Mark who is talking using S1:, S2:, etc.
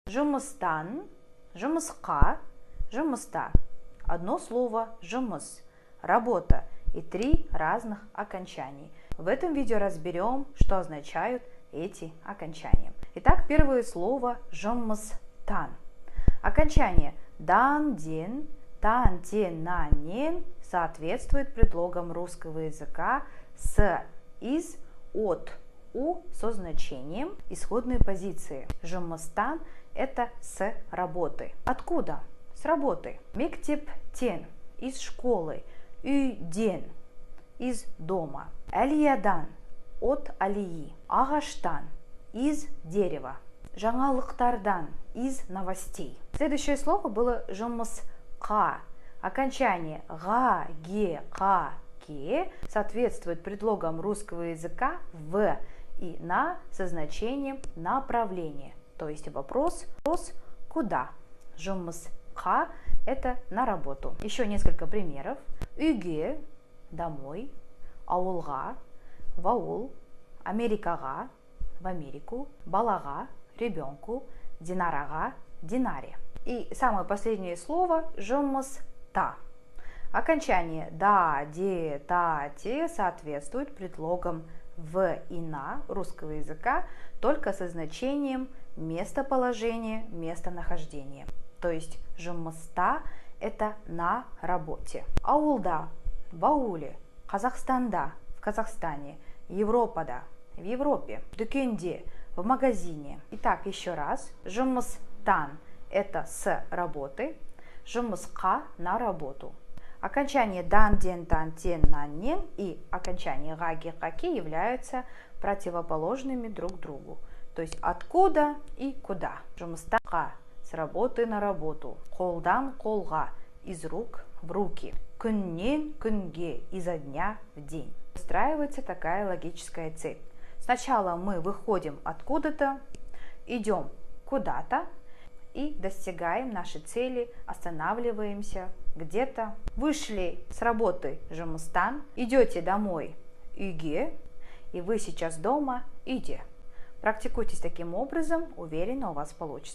S1: Жұмыстан, жұмысқа, жұмыста. Одно слово жұмыс, работа и 3 разных окончаний. В этом видео разберем, что означают эти окончания. Итак, первое слово жұмыстан. Окончание дан, ден, тан, тен, на, нен соответствует предлогам русского языка с, из, от, у со значением исходной позиции. Жұмыстан – это с работы. Откуда? С работы. Мектептен – из школы. Үйден – из дома. Әлиядан – от алии. Ағаштан – из дерева. Жаңалықтардан – из новостей. Следующее слово было жұмысқа. Окончание га, ге, ка, ке соответствует предлогам русского языка в и на со значением направление. То есть вопрос куда. Жұмысқа – это на работу. Еще несколько примеров. Үйге – домой. Ауылға – в аул. Америкаға – в Америку. Балаға – ребенку. Динараға – динаре. И самое последнее слово – жұмыста. Окончание да, де, та, те соответствует предлогам в и на русского языка только со значением местоположения, местонахождения. То есть жұмыста – это на работе. Ауылда – в ауле. Казахстанда – в Казахстане. Европада – в Европе. Дүкенде – в магазине. Итак, еще раз. Жұмыстан – это с работы. Жұмысқа – на работу. Окончание дан, ден, тан, тен, нан, нен и окончание га, ге, ка, ке являются противоположными друг другу. То есть откуда и куда. Жұмыстанға – с работы на работу. Қолдан қолға – из рук в руки. Күннен күнге – изо дня в день. Выстраивается такая логическая цепь. Сначала мы выходим откуда-то, идем куда-то и достигаем нашей цели, останавливаемся где-то. Вышли с работы жұмыстан, идете домой үйге, и вы сейчас дома иде. Практикуйтесь таким образом, уверена, у вас получится.